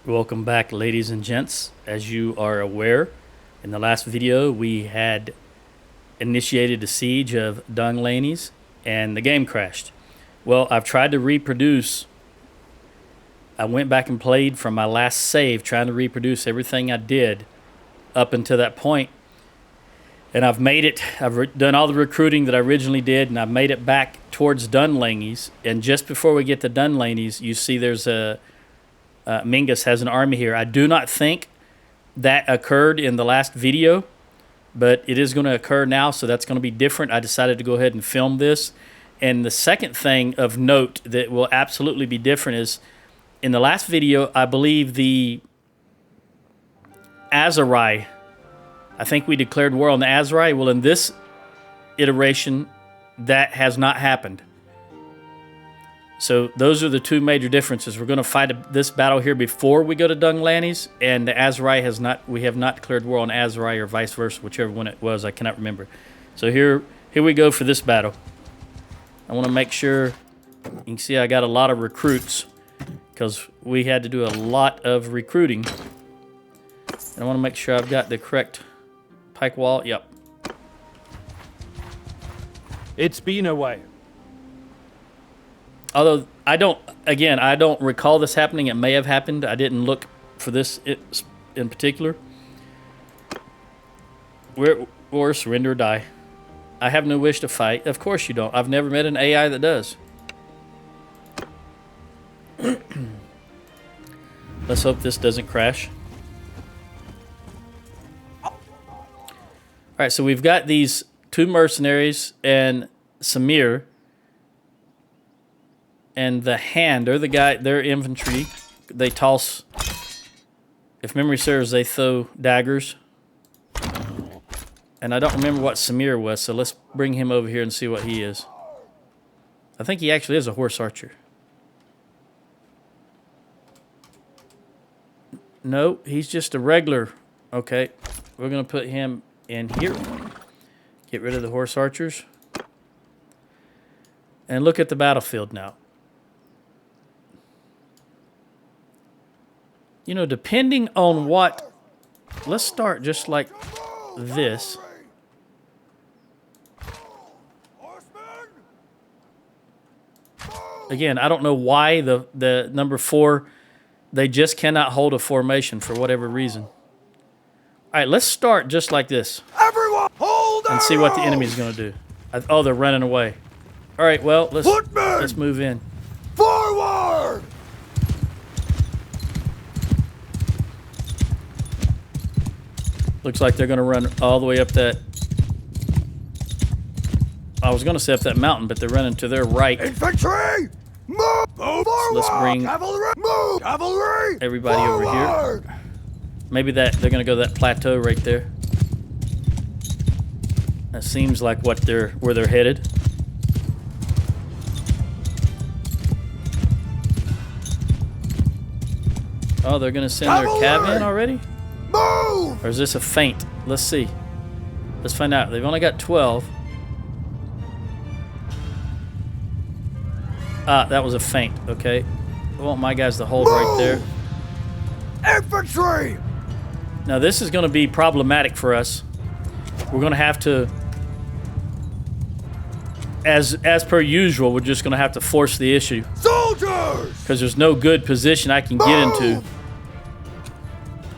Welcome back, ladies and gents. As you are aware, in the last video we had initiated the siege of Dunglanys and the game crashed. Well, I've tried to reproduce. I went back and played from my last save, trying to reproduce everything I did up until that point. And I've made it. I've done all the recruiting that I originally did, and I've made it back towards Dunglanys. And just before we get to Dunglanys, you see there's a Mingus has an army here. I do not think that occurred in the last video, but it is going to occur now, so that's going to be different. I decided to go ahead and film this. And the second thing of note that will absolutely be different is, in the last video, I believe the Azurai, I think we declared war on the Azurai. Well, in this iteration, that has not happened. So those are the two major differences. We're going to fight this battle here before we go to Dunglanys, and the Azurai has not. We have not declared war on Azurai or vice versa, whichever one it was. I cannot remember. So here we go for this battle. I want to make sure you can see I got a lot of recruits because we had to do a lot of recruiting. And I want to make sure I've got the correct pike wall. Yep. It's been a while. Although I don't recall this happening. It may have happened. I didn't look for this in particular. Or surrender or die. I have no wish to fight. Of course you don't. I've never met an AI that does. Let's hope this doesn't crash. All right, so we've got these two mercenaries and Samir. And the hand, they're infantry. They toss, if memory serves, they throw daggers. And I don't remember what Samir was, so let's bring him over here and see what he is. I think he actually is a horse archer. No, he's just a regular. Okay, we're going to put him in here. Get rid of the horse archers. And look at the battlefield now. You know, depending on what... Let's start just like this. Again, I don't know why the number 4... They just cannot hold a formation for whatever reason. All right, let's start just like this. Everyone, hold and see what the enemy's going to do. Oh, they're running away. All right, well, let's move in. Forward! Looks like they're going to run all the way up that... I was going to say up that mountain, but they're running to their right. Infantry! Move! Move forward! Let's bring cavalry! Move! Cavalry! Everybody forward! over here. Maybe they're going to go to that plateau right there. That seems like where they're headed. Oh, they're going to send their cav in already? Move! Or is this a feint? Let's see. Let's find out. They've only got 12. Ah, that was a feint. Okay. I want my guys to hold right there. Infantry! Now, this is going to be problematic for us. We're going to have to... As per usual, we're just going to have to force the issue. Soldiers! Because there's no good position I can get into.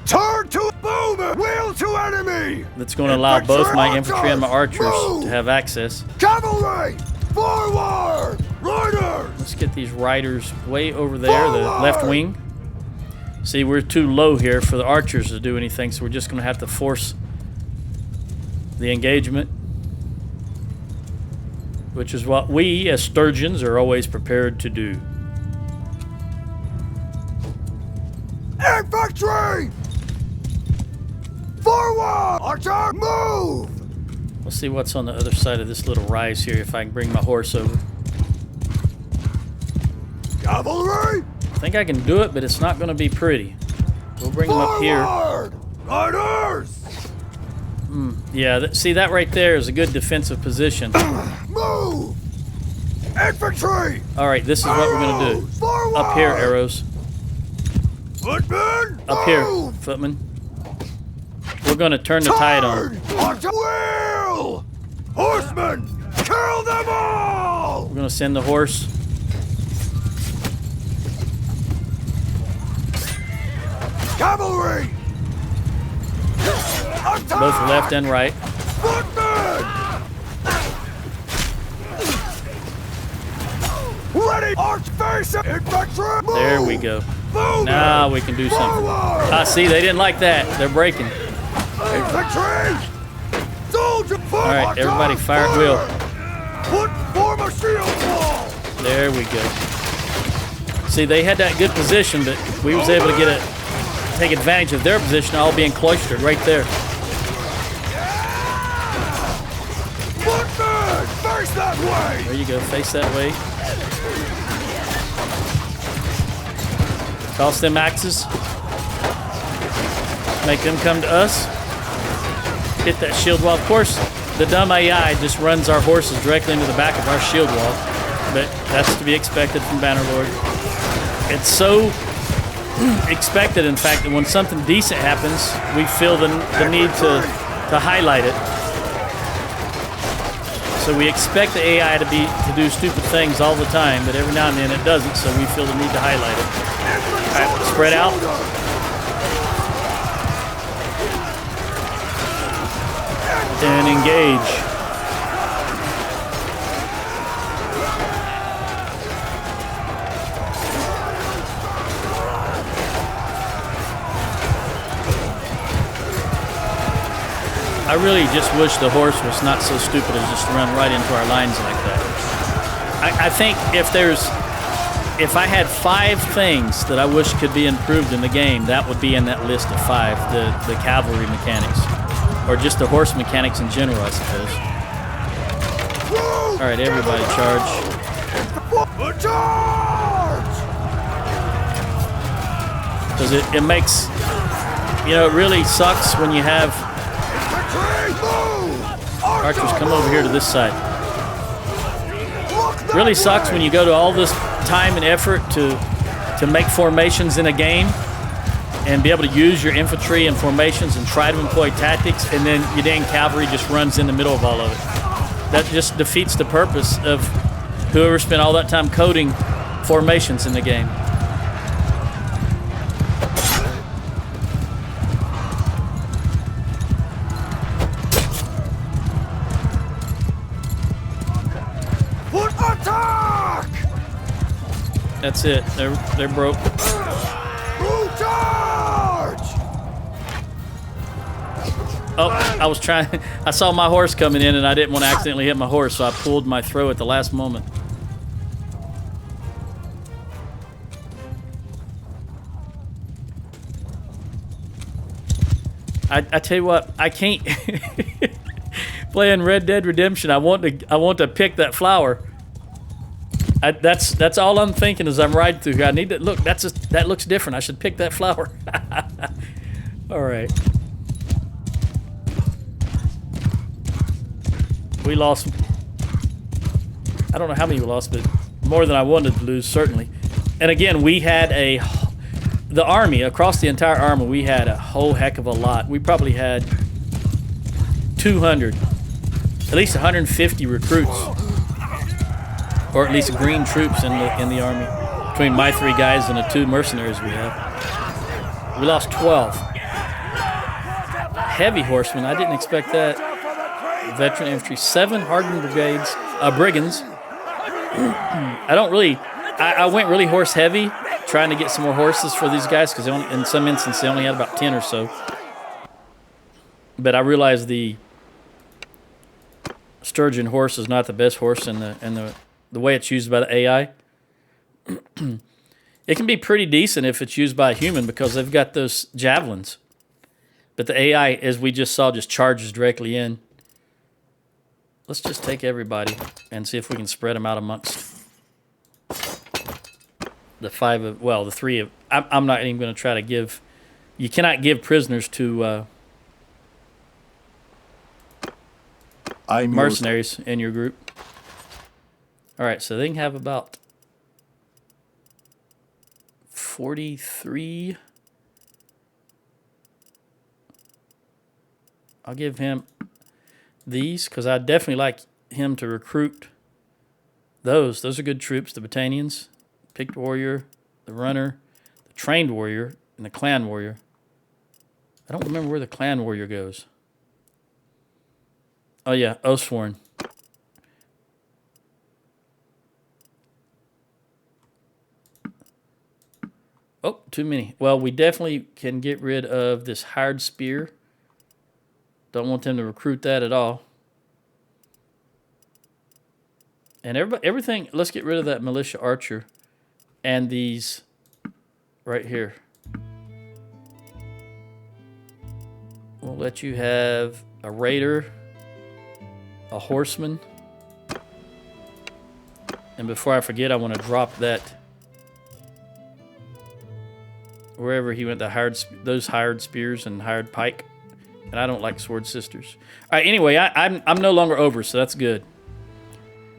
Turn to boomer! Wheel to enemy! That's going to allow both my infantry and my archers to have access. Cavalry! Forward! Riders! Let's get these riders way over there, the left wing. See, we're too low here for the archers to do anything, so we're just going to have to force the engagement. Which is what we, as Sturgians, are always prepared to do. Infantry! Forward! Archer, move! Let's see what's on the other side of this little rise here, if I can bring my horse over. Cavalry! I think I can do it, but it's not going to be pretty. We'll bring them up here. Riders! Yeah, see, that right there is a good defensive position. Move! Infantry! All right, this is what we're going to do. Forward! Up here, arrows. Footman, Up here, move! footman. We're gonna turn the tide on. Archer, wheel! Horsemen, kill them all! We're gonna send the horse. Cavalry! Attack! Both left and right. Footmen! Ready! Arch face! Infantry! Move! There we go. Move! Now we can do something. Forward! Ah, see, they didn't like that. They're breaking. Infantry! Soldier! All right, everybody fire at will. Form a shield wall! There we go. See, they had that good position, but we was able to take advantage of their position, all being cloistered right there. Footman! Face that way! There you go, face that way. Toss them axes. Make them come to us. Hit that shield wall. Of course, the dumb AI just runs our horses directly into the back of our shield wall, but that's to be expected from Bannerlord. It's so expected, in fact, that when something decent happens, we feel the need to highlight it. So we expect the AI to do stupid things all the time, but every now and then it doesn't, so we feel the need to highlight it. All right, spread out. And engage. I really just wish the horse was not so stupid as just run right into our lines like that. I think if I had 5 things that I wish could be improved in the game, that would be in that list of 5, the cavalry mechanics. Or just the horse mechanics in general, I suppose. All right, everybody charge. Charge! Because it makes, it really sucks when you have archers come over here to this side. Really sucks when you go to all this time and effort to make formations in a game and be able to use your infantry and formations and try to employ tactics, and then your dang cavalry just runs in the middle of all of it. That just defeats the purpose of whoever spent all that time coding formations in the game. Attack! That's it. They're broke. Charge! Oh, I saw my horse coming in and I didn't want to accidentally hit my horse, so I pulled my throw at the last moment. I tell you what, I can't playing Red Dead Redemption. I want to pick that flower. That's all I'm thinking as I'm riding through here. I need to look. That looks different. I should pick that flower. All right. We lost. I don't know how many we lost, but more than I wanted to lose, certainly. And again, we had the army across the entire army. We had a whole heck of a lot. We probably had 200, at least 150 recruits. Or at least green troops in the army. Between my 3 guys and the 2 mercenaries we have. We lost 12. Heavy horsemen, I didn't expect that. Veteran infantry, 7 hardened brigands. I went really horse heavy, trying to get some more horses for these guys, because in some instances they only had about 10 or so. But I realized the Sturgian horse is not the best horse in the way it's used by the AI. It can be pretty decent if it's used by a human because they've got those javelins. But the AI, as we just saw, just charges directly in. Let's just take everybody and see if we can spread them out amongst the 3 of... I'm not even going to try to give... You cannot give prisoners to mercenaries in your group. All right, so they can have about 43 I'll give him these because I'd definitely like him to recruit those. Those are good troops. The Battanians, picked warrior, the runner, the trained warrior, and the clan warrior. I don't remember where the clan warrior goes. Oh yeah, Oathsworn. Oh, too many. Well, we definitely can get rid of this hired spear. Don't want them to recruit that at all. And everything, let's get rid of that militia archer and these right here. We'll let you have a raider, a horseman. And before I forget, I want to drop that wherever he went, those hired spears and hired pike. And I don't like sword sisters. All right, anyway, I'm no longer over, so that's good.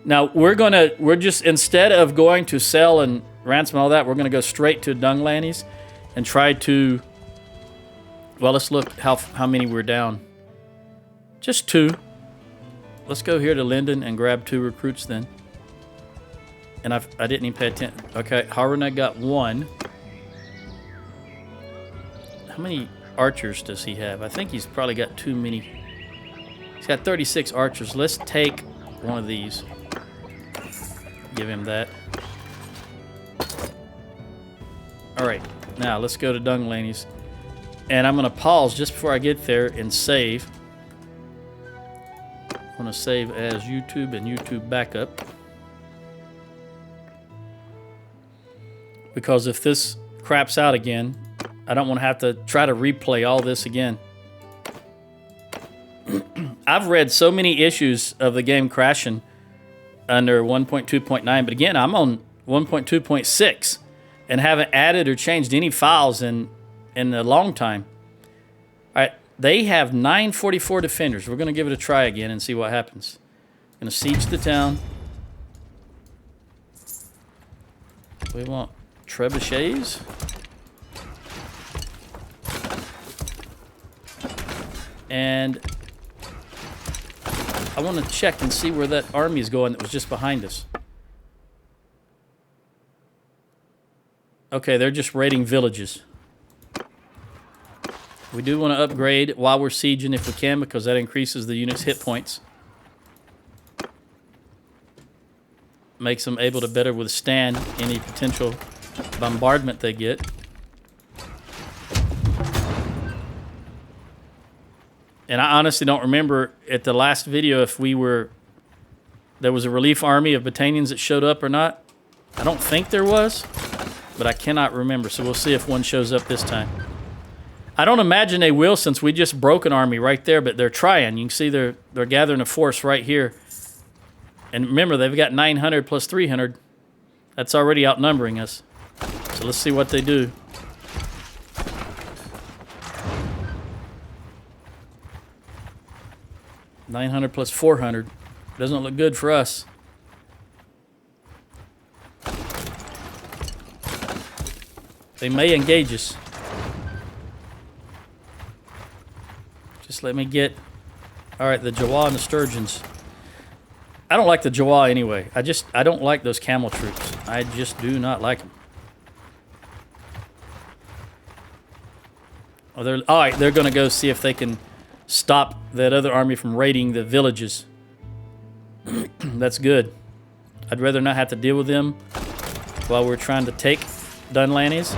Now we're just, instead of going to sell and ransom all that, we're gonna go straight to Dunglanys and try to, well, let's look how many we're down. Just 2. Let's go here to Linden and grab 2 recruits then. And I didn't even pay attention. Okay, Haruna got 1. How many archers does he have? I think he's probably got too many. He's got 36 archers. Let's take one of these. Give him that. All right, now let's go to Dunglanys. And I'm going to pause just before I get there and save. I'm going to save as YouTube and YouTube backup. Because if this craps out again, I don't want to have to try to replay all this again. I've read so many issues of the game crashing under 1.2.9, but again, I'm on 1.2.6 and haven't added or changed any files in a long time. All right, they have 944 defenders. We're going to give it a try again and see what happens. Going to siege the town. We want trebuchets. And I want to check and see where that army is going that was just behind us. Okay, they're just raiding villages. We do want to upgrade while we're sieging if we can, because that increases the unit's hit points. Makes them able to better withstand any potential bombardment they get. And I honestly don't remember at the last video if there was a relief army of Battanians that showed up or not. I don't think there was, but I cannot remember. So we'll see if one shows up this time. I don't imagine they will, since we just broke an army right there, but they're trying. You can see they're gathering a force right here. And remember, they've got 900 plus 300. That's already outnumbering us. So let's see what they do. $900 plus 400. Doesn't look good for us. They may engage us. Just let me get... All right, the Jawa and the Sturgians. I don't like the Jawa anyway. I don't like those camel troops. I just do not like them. Oh, all right, they're going to go see if they can stop that other army from raiding the villages. That's good. I'd rather not have to deal with them while we're trying to take Dunglanys.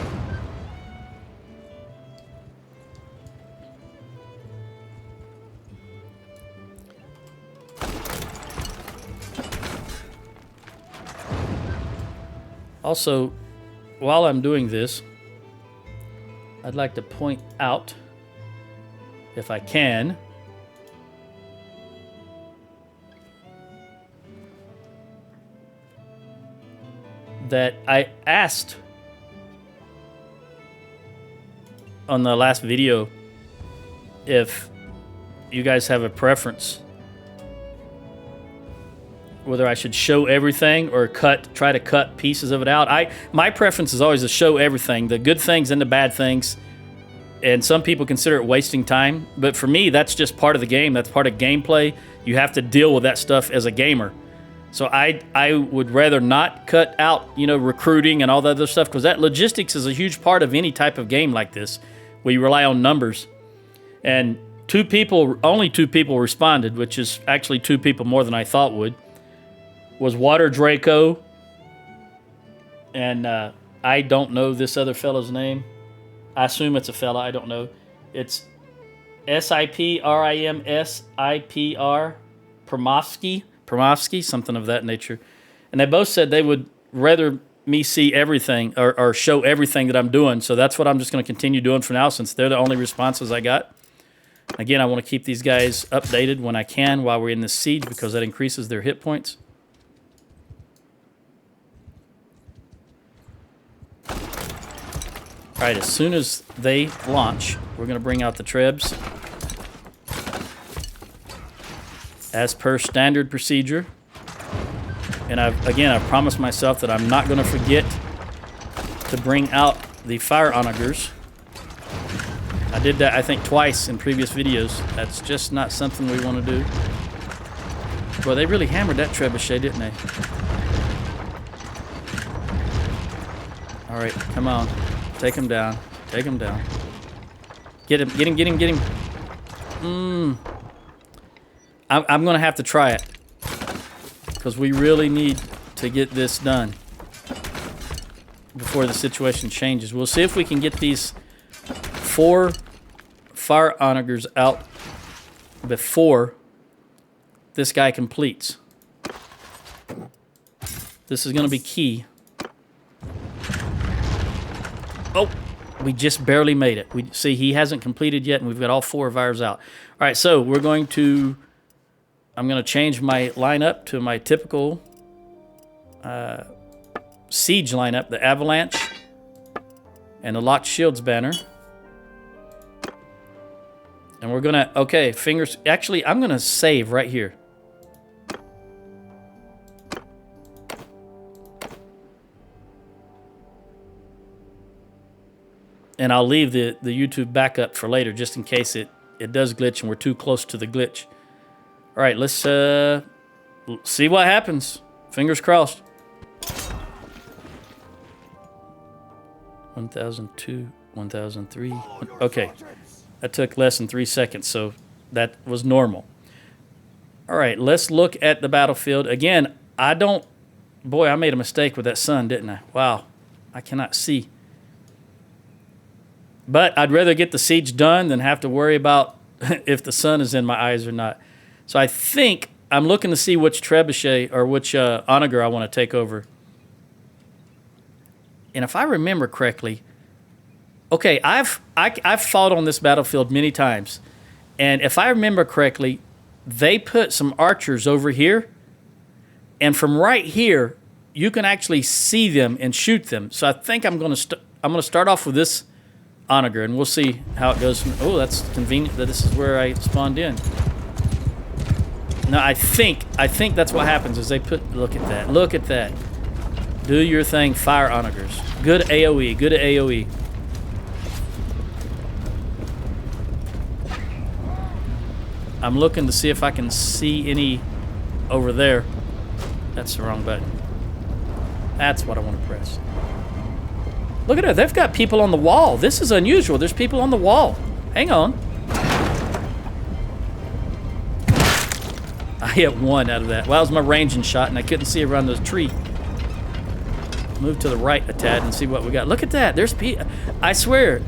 Also, while I'm doing this, I'd like to point out, if I can, that I asked on the last video if you guys have a preference whether I should show everything or try to cut pieces of it out. My preference is always to show everything, the good things and the bad things, And some people consider it wasting time, but for me, that's just part of the game. That's part of gameplay. You have to deal with that stuff as a gamer. So I would rather not cut out, you know, recruiting and all that other stuff, because that logistics is a huge part of any type of game like this, where you rely on numbers. And only two people responded, which is actually 2 people more than I thought would. Was Water Draco, and I don't know this other fellow's name. I assume it's a fella. I don't know. It's SIPRIMSIPR Promovsky, something of that nature. And they both said they would rather me see everything or show everything that I'm doing. So that's what I'm just going to continue doing for now, since they're the only responses I got. Again, I want to keep these guys updated when I can while we're in this siege, because that increases their hit points. All right, as soon as they launch, we're going to bring out the trebs. As per standard procedure. And I've promised myself that I'm not going to forget to bring out the fire onagers. I did that, I think, twice in previous videos. That's just not something we want to do. Well, they really hammered that trebuchet, didn't they? All right, come on. Take him down. Take him down. Get him, get him, get him, get him. I'm going to have to try it, because we really need to get this done before the situation changes. We'll see if we can get these 4 fire onagers out before this guy completes. This is going to be key. Oh, we just barely made it. We see he hasn't completed yet, and we've got all 4 of ours out. All right, so I'm going to change my lineup to my typical siege lineup, the Avalanche and the Locked Shields banner. And we're gonna, okay, actually, I'm gonna save right here. And I'll leave the YouTube backup for later, just in case it does glitch and we're too close to the glitch. All right, let's see what happens. Fingers crossed. 1002, 1003. Okay, that took less than 3 seconds, so that was normal. All right, let's look at the battlefield. Again, boy, I made a mistake with that sun, didn't I? Wow, I cannot see. But I'd rather get the siege done than have to worry about if the sun is in my eyes or not. So I think I'm looking to see which trebuchet or which onager I want to take over. And if I remember correctly, okay, I've fought on this battlefield many times, and if I remember correctly, they put some archers over here, and from right here, you can actually see them and shoot them. So I think I'm going to start off with this onager, and we'll see how it goes. Oh, that's convenient that this is where I spawned in. No, I think that's what happens is they put, look at that. Do your thing, fire onagers. Good AoE, good AoE. I'm looking to see if I can see any over there. That's the wrong button. That's what I want to press. Look at that, they've got people on the wall. This is unusual, there's people on the wall. Hang on. I hit 1 out of that. Well, that was my ranging shot, and I couldn't see around the tree. Move to the right a tad and see what we got. Look at that. There's people. I swear,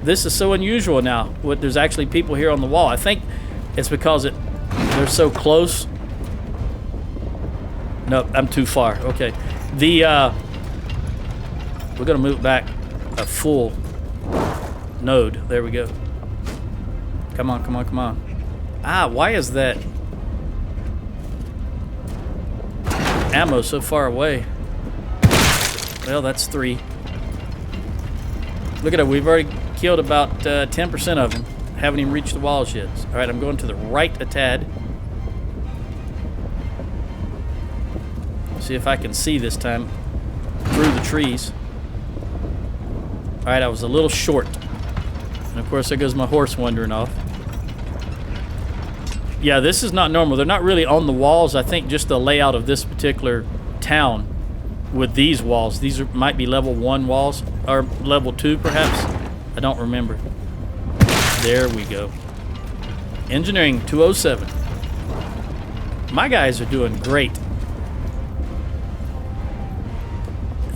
this is so unusual now. There's actually people here on the wall. I think it's because they're so close. Nope, I'm too far. Okay. We're gonna move back a full node. There we go. Come on, come on, come on. Ah, why is that ammo so far away? Well, that's 3. Look at it. We've already killed about 10% of them. Haven't even reached the walls yet. All right, I'm going to the right a tad. See if I can see this time through the trees. All right, I was a little short. And of course, there goes my horse wandering off. Yeah, this is not normal. They're not really on the walls. I think just the layout of this particular town with these walls. These might be level 1 walls, or level 2 perhaps. I don't remember. There we go. Engineering 207. My guys are doing great.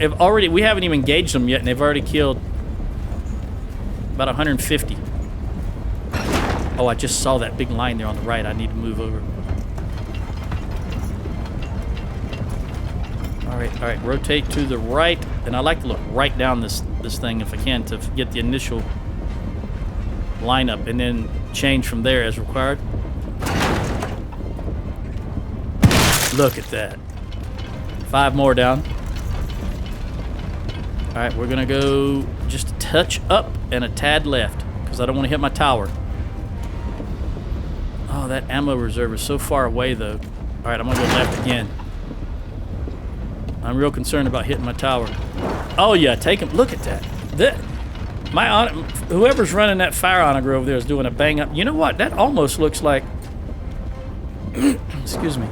We haven't even engaged them yet, and they've already killed about 150. Oh, I just saw that big line there on the right. I need to move over. All right, rotate to the right. And I like to look right down this thing if I can to get the initial lineup and then change from there as required. Look at that. 5 more down. All right, we're gonna go just a touch up and a tad left because I don't want to hit my tower. Oh, that ammo reserve is so far away though. All right, I'm gonna go left again. I'm real concerned about hitting my tower. Oh yeah, take him. Look at that. Whoever's running that fire onager over there is doing a bang up. You know what? That almost looks like. Excuse me.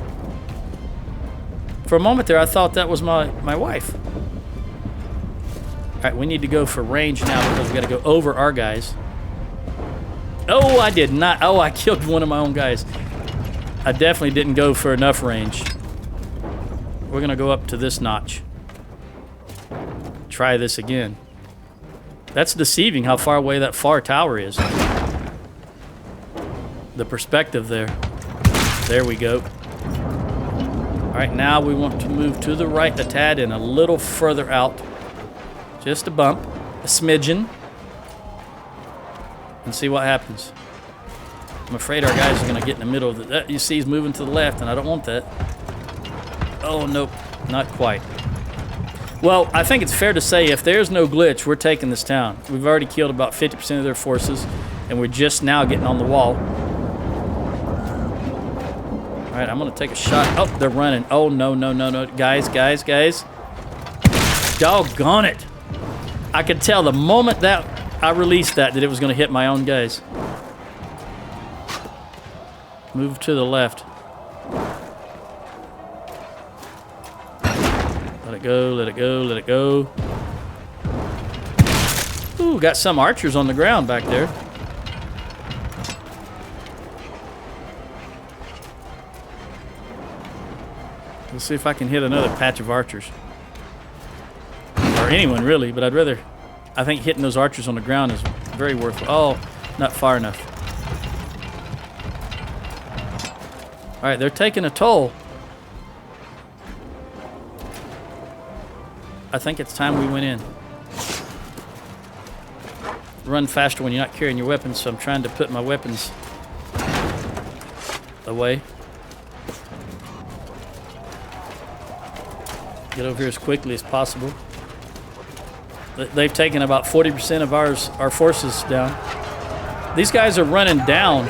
For a moment there, I thought that was my wife. All right, we need to go for range now because we got to go over our guys. Oh, I did not. Oh, I killed one of my own guys. I definitely didn't go for enough range. We're going to go up to this notch. Try this again. That's deceiving how far away that far tower is. The perspective there. There we go. All right, now we want to move to the right a tad and a little further out. Just a bump, a smidgen. And see what happens. I'm afraid our guys are going to get in the middle of the... You see he's moving to the left, and I don't want that. Oh, nope. Not quite. Well, I think it's fair to say if there's no glitch, we're taking this town. We've already killed about 50% of their forces, and we're just now getting on the wall. All right, I'm going to take a shot. Oh, they're running. Oh, no. Guys. Doggone it. I could tell the moment that I released that it was going to hit my own guys. Move to the left. Let it go. Ooh, got some archers on the ground back there. Let's see if I can hit another patch of archers. Or anyone, really, but I think hitting those archers on the ground is very worthwhile. Oh, not far enough. All right, they're taking a toll. I think it's time we went in. Run faster when you're not carrying your weapons, so I'm trying to put my weapons away. Get over here as quickly as possible. They've taken about 40% of our forces down. These guys are running down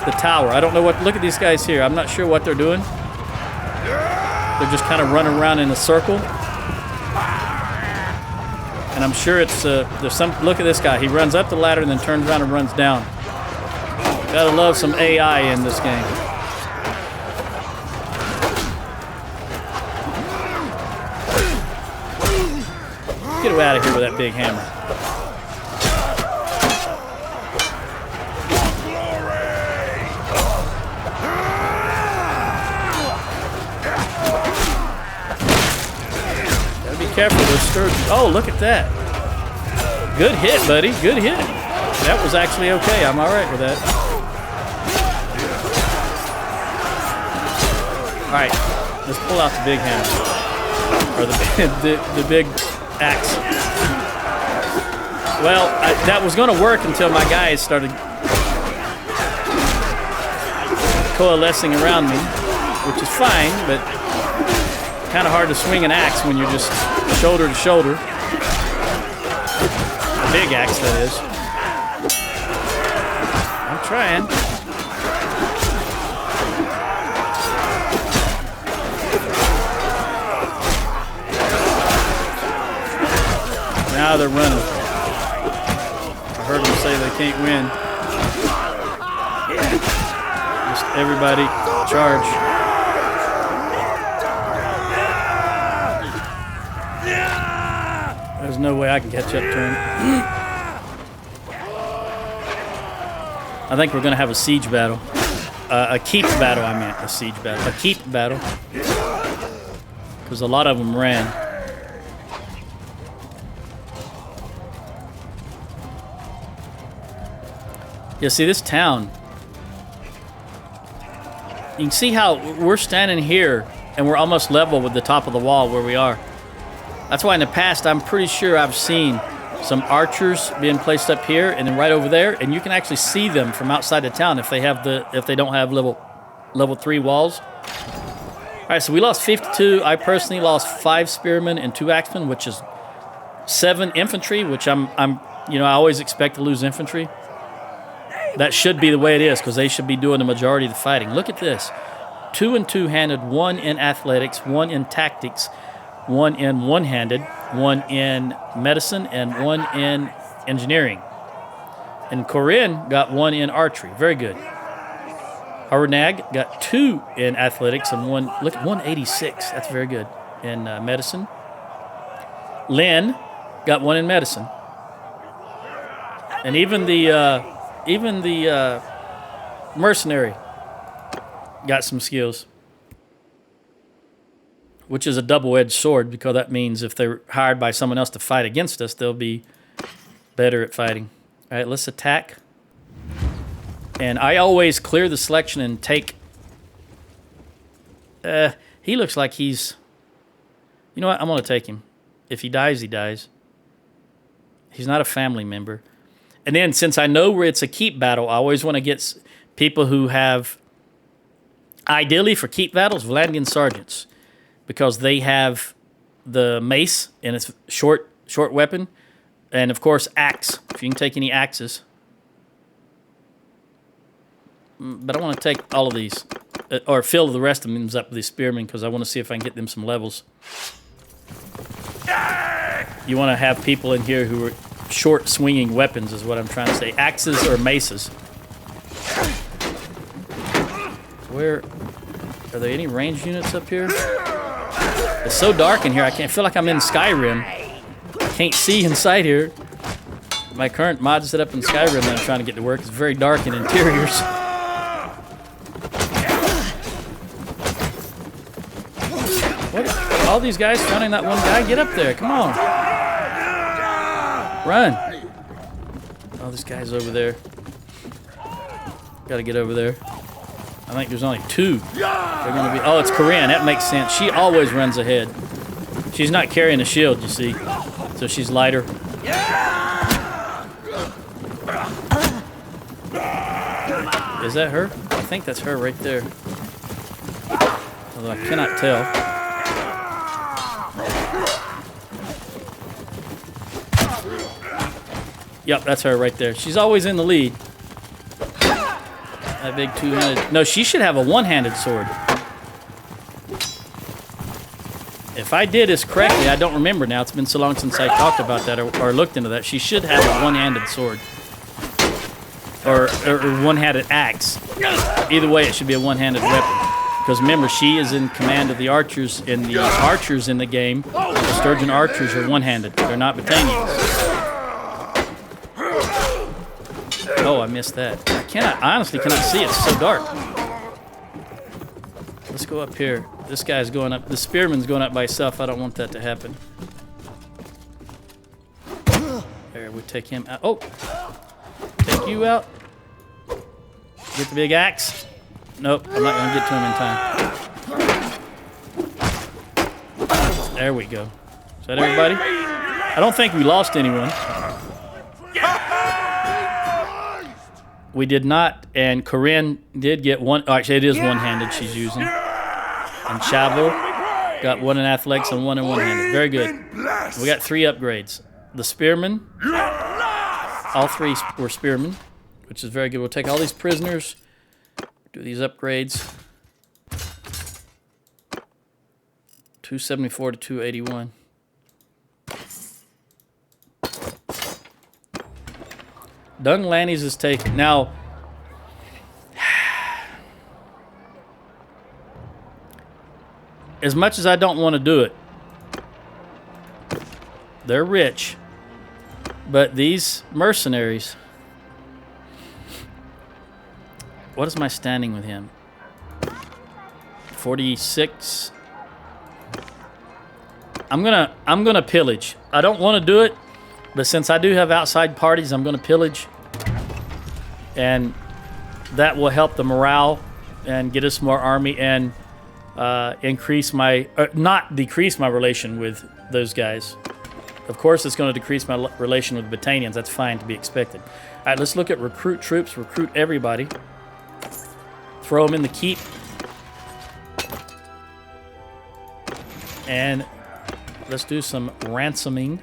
the tower. I don't know what... Look at these guys here. I'm not sure what they're doing. They're just kind of running around in a circle. And I'm sure it's... there's some... Look at this guy. He runs up the ladder and then turns around and runs down. Gotta love some AI in this game. Get out of here with that big hammer. Gotta be careful with Sturgia. Oh, look at that. Good hit, buddy. Good hit. That was actually okay. I'm all right with that. All right, let's pull out the big hammer. Or the big axe. Well, that was going to work until my guys started coalescing around me, which is fine, but kind of hard to swing an axe when you're just shoulder to shoulder. A big axe, that is. I'm trying. Now they're running. I heard them say they can't win. Just everybody charge. There's no way I can catch up to him. I think we're going to have a siege battle. A keep battle, I meant. A siege battle. A keep battle. Because a lot of them ran. Yeah, see, this town... You can see how we're standing here, and we're almost level with the top of the wall where we are. That's why in the past, I'm pretty sure I've seen some archers being placed up here and then right over there, and you can actually see them from outside the town if they don't have level 3 walls. All right, so we lost 52. I personally lost 5 spearmen and 2 axemen, which is 7 infantry, which I always expect to lose infantry. That should be the way it is because they should be doing the majority of the fighting. Look at this. 2 and 2-handed, 1 in athletics, 1 in tactics, 1 in one-handed, 1 in medicine, and 1 in engineering. And Corinne got 1 in archery. Very good. Harnag got 2 in athletics and 1, look at 186. That's very good. In medicine. Lynn got 1 in medicine. And even the mercenary got some skills, which is a double-edged sword because that means if they're hired by someone else to fight against us, they'll be better at fighting. All right, let's attack. And I always clear the selection and take... he looks like he's... You know what? I'm going to take him. If he dies, he dies. He's not a family member. And then, since I know where it's a keep battle, I always want to get people who have... Ideally, for keep battles, Valandian sergeants. Because they have the mace and its short weapon. And, of course, axe. If you can take any axes. But I want to take all of these. Or fill the rest of them up with these spearmen because I want to see if I can get them some levels. You want to have people in here who are short swinging weapons is what I'm trying to say. Axes or maces. Where... Are there any ranged units up here? It's so dark in here, I can't feel like I'm in Skyrim. I can't see inside here. My current mod set up in Skyrim that I'm trying to get to work is very dark in interiors. What? All these guys finding that one guy? Get up there, come on. Run. Oh, this guy's over there. Gotta get over there. I think there's only 2. They're gonna be. Oh, it's Corinne. That makes sense. She always runs ahead. She's not carrying a shield, you see, so she's lighter. Is that her? I think that's her right there. Although I cannot tell. Yep, that's her right there. She's always in the lead. That big 2-handed... No, she should have a one-handed sword. If I did this correctly, I don't remember now. It's been so long since I talked about that or looked into that. She should have a one-handed sword. Or one-handed axe. Either way, it should be a one-handed weapon. Because remember, she is in command of the archers. And the archers in the game, the Sturgian archers, are one-handed. They're not battalions. Oh, I missed that. I honestly cannot see. It's so dark. Let's go up here. This guy's going up. The spearman's going up by himself. I don't want that to happen. There, we take him out. Oh! Take you out. Get the big axe. Nope, I'm not going to get to him in time. There we go. Is that everybody? I don't think we lost anyone. We did not, and Corinne did get one. Actually, it is one-handed she's using. And Chavel got 1 in athletics and 1 in one-handed. Very good. We got 3 upgrades. The spearmen, all 3 were spearmen, which is very good. We'll take all these prisoners, do these upgrades. 274 to 281. Dunglanys is taken. Now, as much as I don't want to do it, they're rich. But these mercenaries... What is my standing with him? 46. I'm gonna pillage. I don't want to do it, but since I do have outside parties, I'm gonna pillage, and that will help the morale and get us more army and increase my, not decrease my relation with those guys. Of course, it's going to decrease my relation with Battanians. That's fine to be expected. All right, let's look at recruit troops. Recruit everybody. Throw them in the keep. And let's do some ransoming.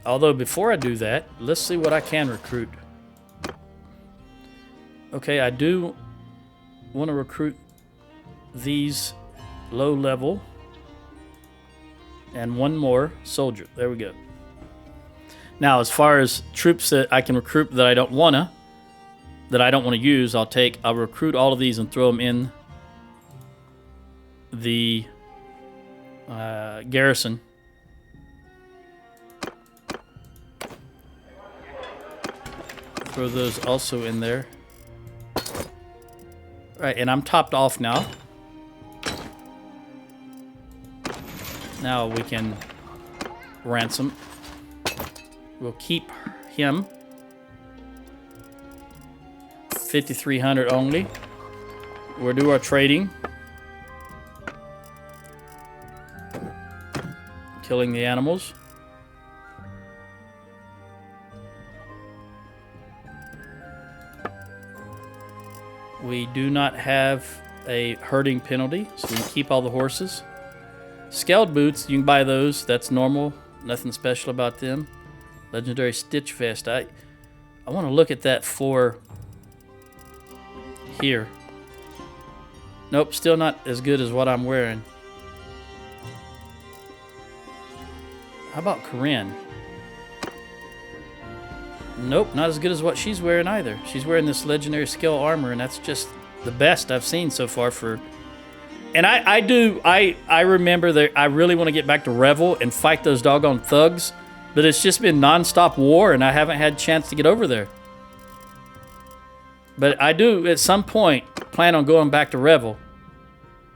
Although before I do that, let's see what I can recruit. Okay, I do want to recruit these low level. And one more soldier. There we go. Now, as far as troops that I can recruit that I don't want to use, I'll recruit all of these and throw them in the garrison. Throw those also in there. All right, and I'm topped off now. Now we can ransom. We'll keep him. 5,300 only. We'll do our trading. Killing the animals. We do not have a herding penalty, so we can keep all the horses. Scaled boots, you can buy those. That's normal. Nothing special about them. Legendary stitch vest. I want to look at that for here. Nope, still not as good as what I'm wearing. How about Corinne? Nope, not as good as what she's wearing either. She's wearing this legendary scale armor, and that's just the best I've seen so far for... And I remember that I really want to get back to Revel and fight those doggone thugs, but it's just been non-stop war, and I haven't had a chance to get over there. But I do, at some point, plan on going back to Revel.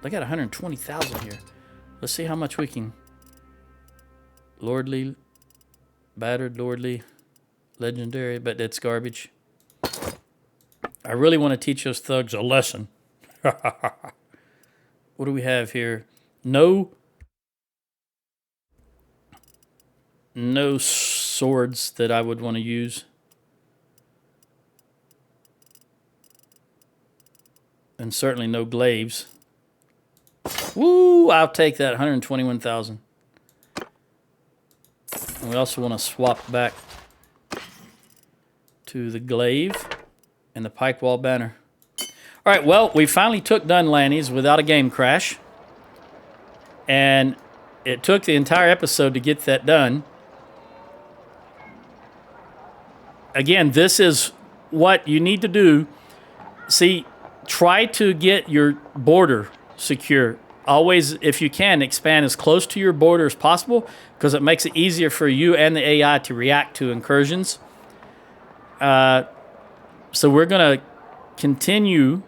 They got 120,000 here. Let's see how much we can... Lordly, battered, lordly, legendary, but that's garbage. I really want to teach those thugs a lesson. What do we have here? No swords that I would want to use. And certainly no glaives. Woo! I'll take that, 121,000. And we also want to swap back to the glaive and the pike wall banner. All right, well, we finally took Dunglanys without a game crash. And it took the entire episode to get that done. Again, this is what you need to do. See, try to get your border secure. Always, if you can, expand as close to your border as possible because it makes it easier for you and the AI to react to incursions. So we're going to continue.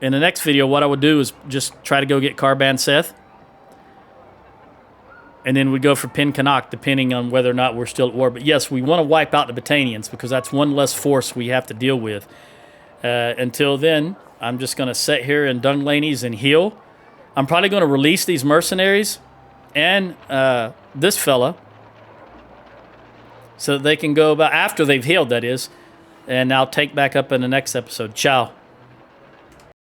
In the next video, what I would do is just try to go get Carban Seth. And then we'd go for Pin Canuck, depending on whether or not we're still at war. But yes, we want to wipe out the Battanians because that's one less force we have to deal with. Until then, I'm just going to sit here in Dunglanys and heal. I'm probably going to release these mercenaries and this fella so that they can go about, after they've healed, that is. And I'll take back up in the next episode. Ciao.